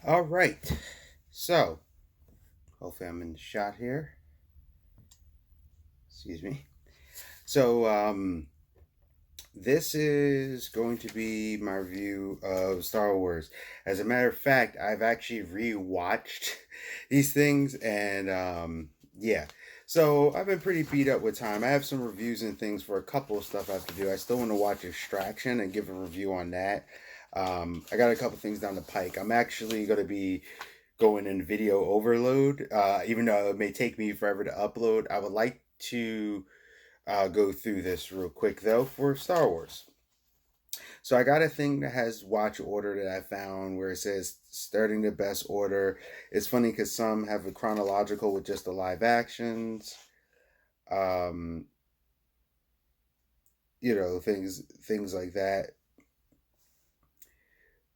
All right. So, hopefully I'm in the shot here. Excuse me. So, this is going to be my review of Star Wars. As a matter of fact, I've actually rewatched these things and yeah. So, I've been pretty beat up with time. I have some reviews and things for a couple of stuff I have to do. I still want to watch Extraction and give a review on that. I got a couple things down the pike. I'm actually going to be going in video overload. Even though it may take me forever to upload, I would like to go through this real quick though for Star Wars. So I got a thing that has watch order that I found where it says starting the best order. It's funny because some have a chronological with just the live actions. Um, things like that.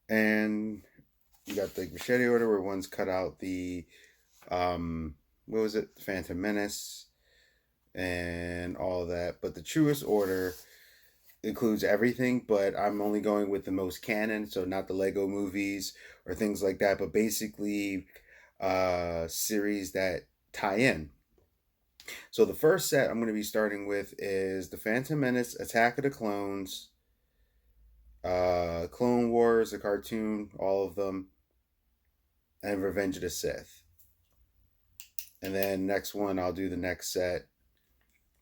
And you got the machete order where one's cut out the what was it, Phantom Menace and all of that. But the truest order includes everything, but I'm only going with the most canon, so not the Lego movies or things like that, but basically series that tie in. So the first set I'm going to be starting with is The Phantom Menace, Attack of the Clones, Clone Wars, the cartoon, all of them, and Revenge of the Sith. And then next one, I'll do the next set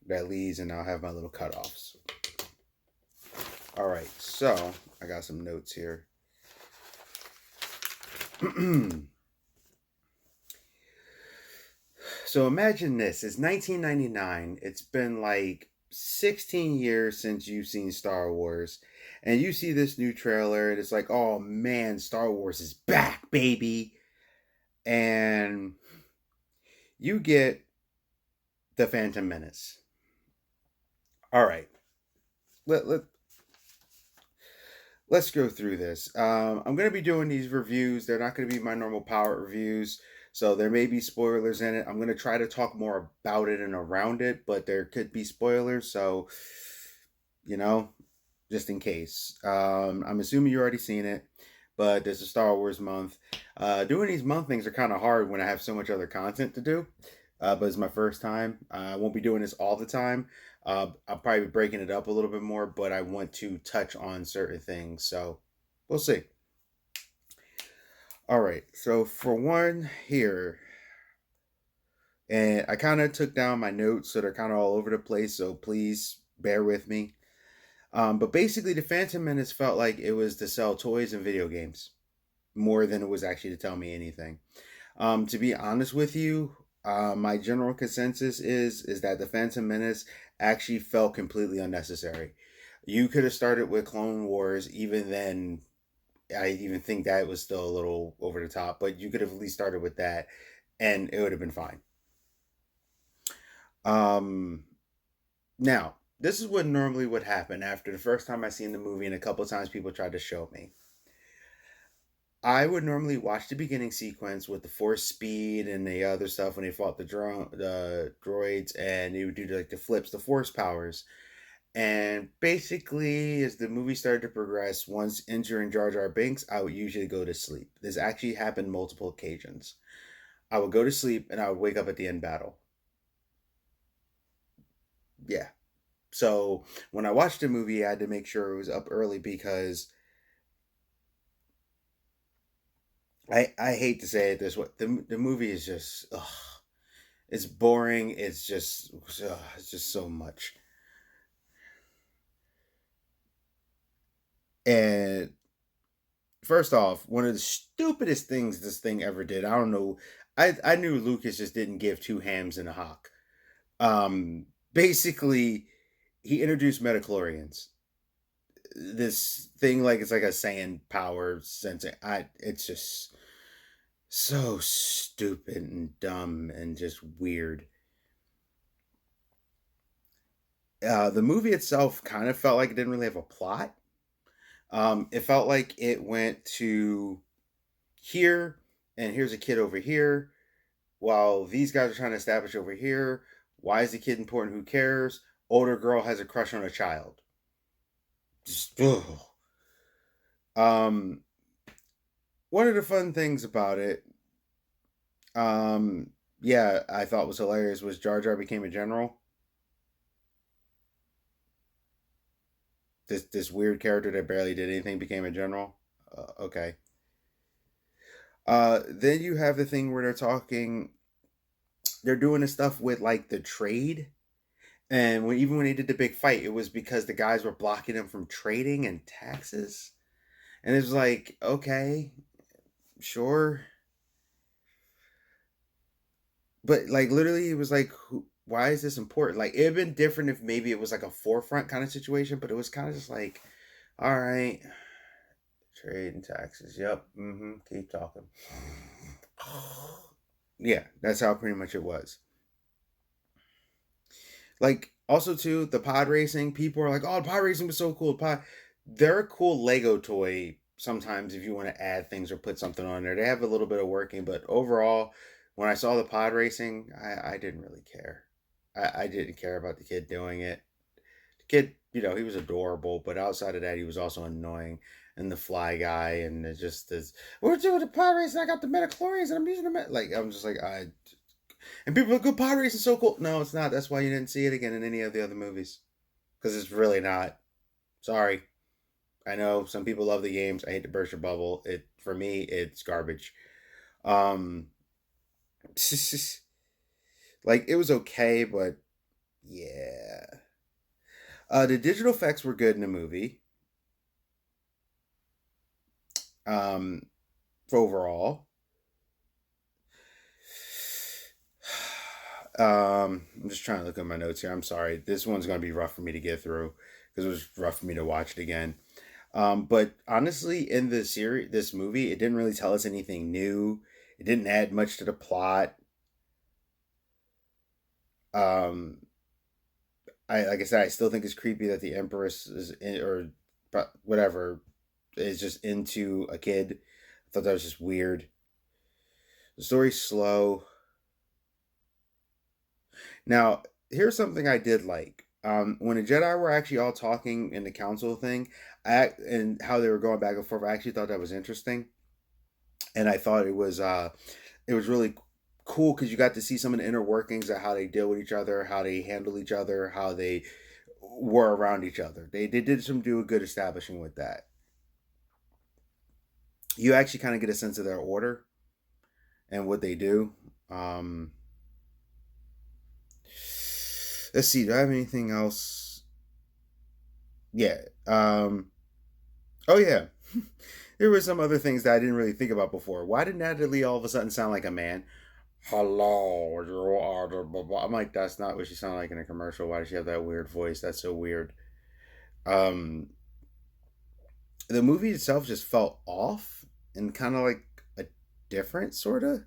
that leads, and I'll have my little cutoffs. All right, so I got some notes here. So imagine this: it's 1999. It's been like 16 years since you've seen Star Wars, and you see this new trailer, and it's like, oh man, Star Wars is back, baby! And you get the Phantom Menace. All right, let, let let's go through this. I'm going to be doing these reviews. They're not going to be my normal power reviews, so there may be spoilers in it. I'm going to try to talk more about it and around it, but there could be spoilers, so you know, just in case. I'm assuming you already seen it, but there's a Star Wars month. Doing these month things are kind of hard when I have so much other content to do. But it's my first time. I won't be doing this all the time. I'll probably be breaking it up a little bit more, but I want to touch on certain things. So we'll see. All right. So for one here, and I kind of took down my notes, so they're kind of all over the place. So please bear with me. But basically, the Phantom Menace felt like it was to sell toys and video games more than it was actually to tell me anything. To be honest with you, my general consensus is that the Phantom Menace actually felt completely unnecessary. You could have started with Clone Wars. Even then, I even think that was still a little over the top. But you could have at least started with that, and it would have been fine. Um, Now, this is what normally would happen after the first time I seen the movie, and a couple of times people tried to show me. I would normally watch the beginning sequence with the force speed and the other stuff when they fought the droids, and they would do like the flips, the force powers. And basically, as the movie started to progress, once entering Jar Jar Binks, I would usually go to sleep. This actually happened multiple occasions. I would go to sleep and I would wake up at the end battle. Yeah. So when I watched the movie, I had to make sure it was up early because I hate to say it this way, the movie is just it's boring. It's just so much. And first off, one of the stupidest things this thing ever did. I don't know. I knew Lucas just didn't give two hams and a hock. Basically, he introduced metachlorians. This thing like it's like a sand power sensing. It's just so stupid and dumb and just weird. The movie itself kind of felt like it didn't really have a plot. It felt like it went to here, and here's a kid over here, while these guys are trying to establish over here. Why is the kid important? Who cares? Older girl has a crush on a child. Just, ugh. Um, one of the fun things about it, um, yeah, I thought was hilarious was Jar Jar became a general. This weird character that barely did anything became a general. Okay. Then you have the thing where they're doing the stuff with like the trade, and even when they did the big fight, it was because the guys were blocking them from trading and taxes, and it's like, okay, sure, but like literally, it was like, why is this important? Like, it'd been different if maybe it was like a forefront kind of situation, but it was kind of just like, all right, trade and taxes. Yep. Mm-hmm. Keep talking. Yeah, that's how pretty much it was. Like also too, the pod racing, people are like, "Oh, pod racing was so cool." They're a cool Lego toy sometimes if you want to add things or put something on there. They have a little bit of working, but overall, when I saw the pod racing, I didn't really care. I didn't care about the kid doing it. The kid, he was adorable, but outside of that, he was also annoying. And the fly guy, and it just this, we're doing the pod racing. I got the metachlorians, and I'm using like I'm just like I and people are like, good pod racing is so cool. No, it's not. That's why you didn't see it again in any of the other movies. Because it's really not. Sorry. I know some people love the games. I hate to burst your bubble. It for me, it's garbage. Um like it was okay, but yeah. The digital effects were good in the movie. Um overall. I'm just trying to look at my notes here. I'm sorry. This one's gonna be rough for me to get through because it was rough for me to watch it again. But honestly, in this movie, it didn't really tell us anything new. It didn't add much to the plot. Um, I like I said, I still think it's creepy that the Empress or whatever is just into a kid. I thought that was just weird. The story's slow. Now, here's something I did like. When the Jedi were actually all talking in the council thing, and how they were going back and forth, I actually thought that was interesting, and I thought it was really cool because you got to see some of the inner workings of how they deal with each other, how they handle each other, how they were around each other. They did some do a good establishing with that. You actually kind of get a sense of their order and what they do. Um, let's see. Do I have anything else? Yeah. Oh yeah. There were some other things that I didn't really think about before. Why did Natalie all of a sudden sound like a man? Hello, you are the blah, blah. I'm like, that's not what she sounded like in a commercial. Why does she have that weird voice? That's so weird. Um, the movie itself just felt off and kind of like a different sort of.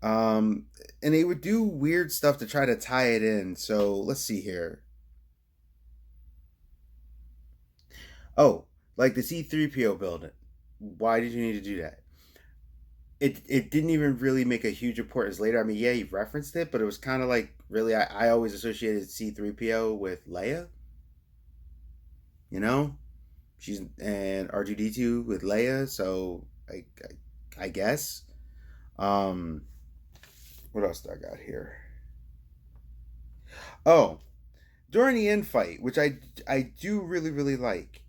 Um, and they would do weird stuff to try to tie it in. So let's see here. Oh, like the C3PO building. Why did you need to do that? It didn't even really make a huge importance later. I mean, yeah, he referenced it, but it was kind of like really. I always associated C3PO with Leia. You know, she's and R2D2 with Leia. So I guess. Um, what else do I got here? Oh, during the end fight, which I do really like.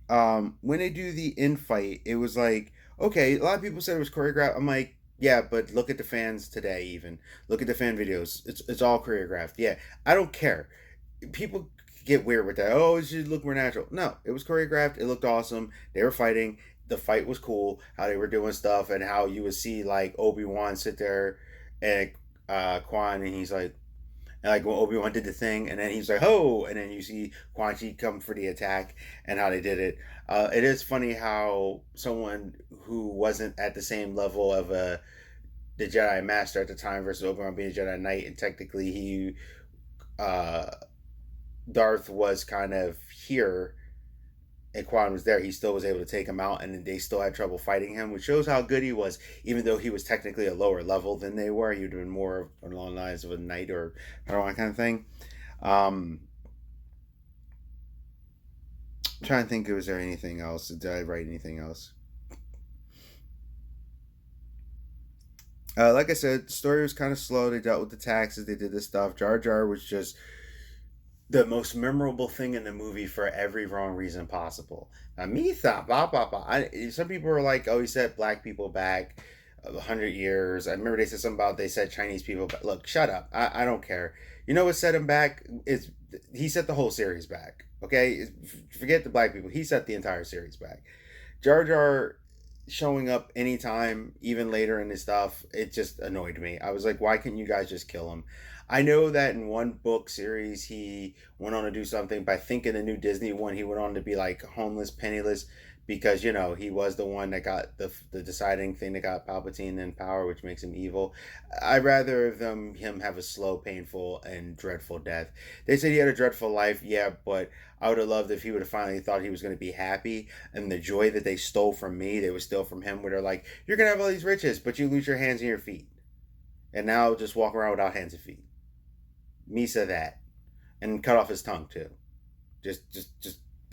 When they do the infight, it was like, okay, a lot of people said it was choreographed. I'm like, yeah, but look at the fans today. Even look at the fan videos. It's all choreographed. Yeah, I don't care. People get weird with that. Oh, it should look more natural. No, it was choreographed. It looked awesome. They were fighting. The fight was cool. How they were doing stuff and how you would see like Obi-Wan sit there and Quan, and he's like, and like when Obi Wan did the thing, and then he's like, "Oh!" and then you see Quan Chi come for the attack, and how they did it. It is funny how someone who wasn't at the same level of the Jedi Master at the time versus Obi Wan being a Jedi Knight, and technically uh, Darth was kind of here, and Quan was there. He still was able to take him out, and they still had trouble fighting him, which shows how good he was. Even though he was technically a lower level than they were, he would have been more along the lines of a knight or Padawan kind of thing. I'm trying to think, was there anything else? Did I write anything else? Like I said, the story was kind of slow. They dealt with the taxes. They did this stuff. Jar Jar was just the most memorable thing in the movie for every wrong reason possible. Amisa, blah blah blah. Some people were like, "Oh, he set black people back 100 years." I remember they said something about they set Chinese people back. Look, shut up. I don't care. You know what set him back is he set the whole series back. Okay, forget the black people. He set the entire series back. Jar Jar showing up anytime, even later in his stuff, it just annoyed me. I was like, why can't you guys just kill him? I know that in one book series he went on to do something, but I think in the new Disney one he went on to be like homeless, penniless, because he was the one that got the deciding thing that got Palpatine in power, which makes him evil. I'd rather him have a slow, painful, and dreadful death. They said he had a dreadful life, yeah, but I would have loved if he would have finally thought he was going to be happy, and the joy that they stole from me, they would steal from him. Where they're like, "You're gonna have all these riches, but you lose your hands and your feet, and now just walk around without hands and feet." Misa that, and cut off his tongue too. Just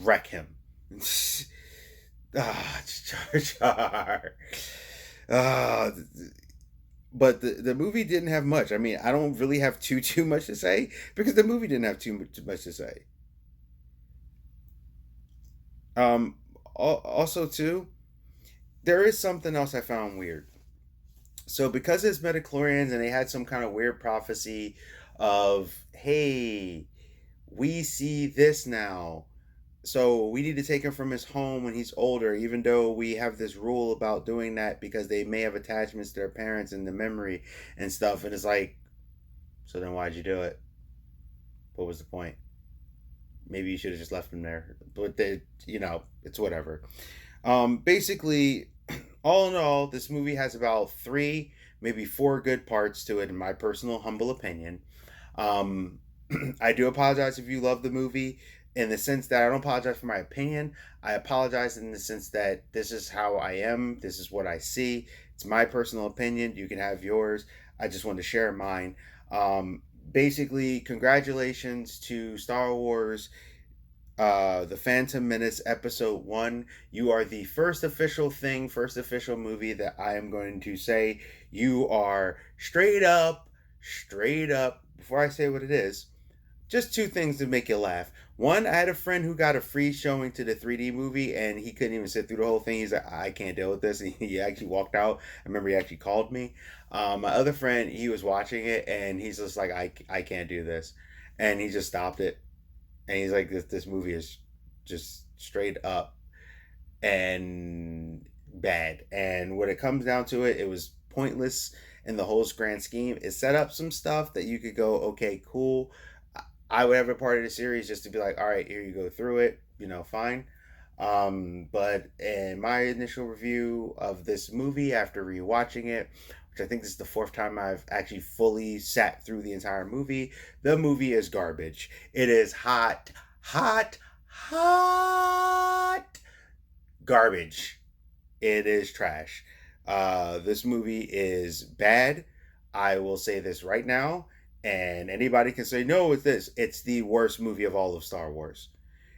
wreck him. Jar Jar. Ah, but the movie didn't have much. I mean, I don't really have too much to say because the movie didn't have too much to say. Um, Also too, there is something else I found weird. So because it's metachlorians and they had some kind of weird prophecy of, hey, we see this now. So we need to take him from his home when he's older, even though we have this rule about doing that because they may have attachments to their parents and the memory and stuff. And it's like, so then why'd you do it? What was the point? Maybe you should have just left him there. But it's whatever. Basically, all in all, this movie has about three, maybe four good parts to it, in my personal humble opinion. Um, I do apologize if you love the movie in the sense that I don't apologize for my opinion. I apologize in the sense that this is how I am, this is what I see. It's my personal opinion. You can have yours. I just want to share mine. Basically, congratulations to Star Wars The Phantom Menace Episode 1. You are the first official movie that I am going to say you are straight up, before I say what it is, just two things to make you laugh. One, I had a friend who got a free showing to the 3D movie and he couldn't even sit through the whole thing. He's like, I can't deal with this. And he actually walked out. I remember he actually called me. My other friend, he was watching it and he's just like, I can't do this. And he just stopped it. And he's like, this movie is just straight up and bad. And when it comes down to it, it was pointless in the whole grand scheme. It set up some stuff that you could go, okay, cool. I would have a part of the series just to be like, all right, here you go through it, fine. But in my initial review of this movie after rewatching it, which I think this is the fourth time I've actually fully sat through the entire movie, the movie is garbage. It is hot, hot garbage. It is trash. This movie is bad. I will say this right now, and anybody can say, no, it's this. It's the worst movie of all of Star Wars.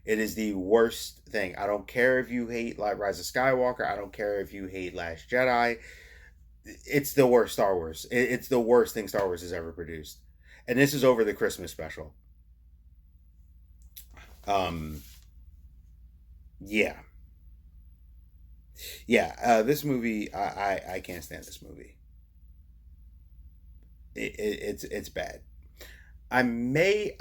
It is the worst thing. I don't care if you hate like Rise of Skywalker. I don't care if you hate Last Jedi. It's the worst Star Wars. It's the worst thing Star Wars has ever produced. And this is over the Christmas special. Um, yeah, yeah. This movie, I can't stand this movie. It's bad. I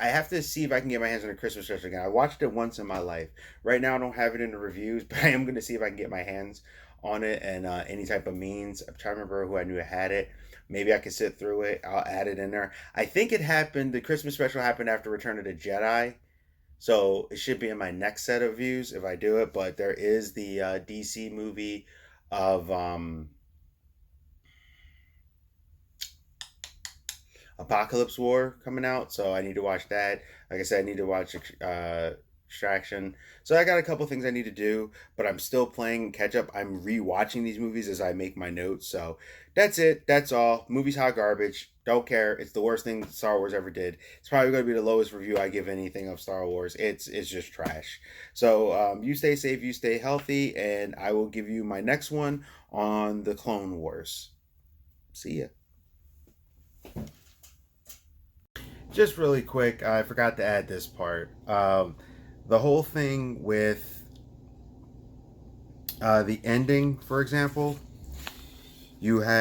have to see if I can get my hands on a Christmas special again. I watched it once in my life. Right now I don't have it in the reviews, but I am going to see if I can get my hands on it and any type of means. I'm trying to remember who I knew had it. Maybe I could sit through it. I'll add it in there. I think the Christmas special happened after Return of the Jedi. So it should be in my next set of views if I do it. But there is the DC movie of Apocalypse War coming out, so I need to watch that. Like I said, I need to watch Extraction. So I got a couple things I need to do, but I'm still playing catch up. I'm rewatching these movies as I make my notes. So that's it. That's all. Movies hot garbage. Don't care. It's the worst thing Star Wars ever did. It's probably going to be the lowest review I give anything of Star Wars. It's just trash. So you stay safe, you stay healthy, and I will give you my next one on the Clone Wars. See ya. Just really quick, I forgot to add this part. The whole thing with the ending, for example, you had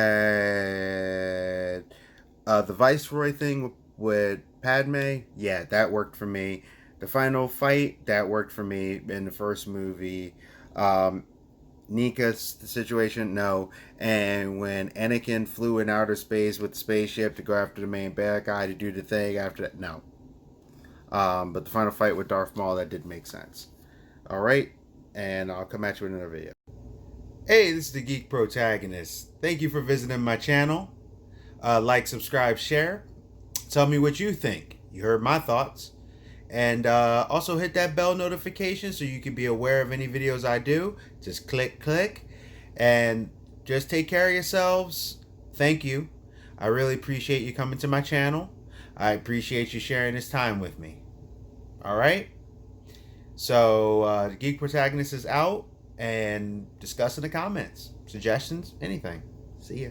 the Viceroy thing with Padme. Yeah, that worked for me. The final fight, that worked for me in the first movie. Um, Nika's situation, no. And when Anakin flew in outer space with the spaceship to go after the main bad guy to do the thing after that, no. But the final fight with Darth Maul, that did make sense. All right, and I'll come at you in another video. Hey, this is the Geek Protagonist. Thank you for visiting my channel. Like, subscribe, share. Tell me what you think. You heard my thoughts. And also hit that bell notification so you can be aware of any videos I do. Just click. And just take care of yourselves. Thank you. I really appreciate you coming to my channel. I appreciate you sharing this time with me. All right? So the Geek Protagonist is out, and discuss in the comments. Suggestions, anything. See ya.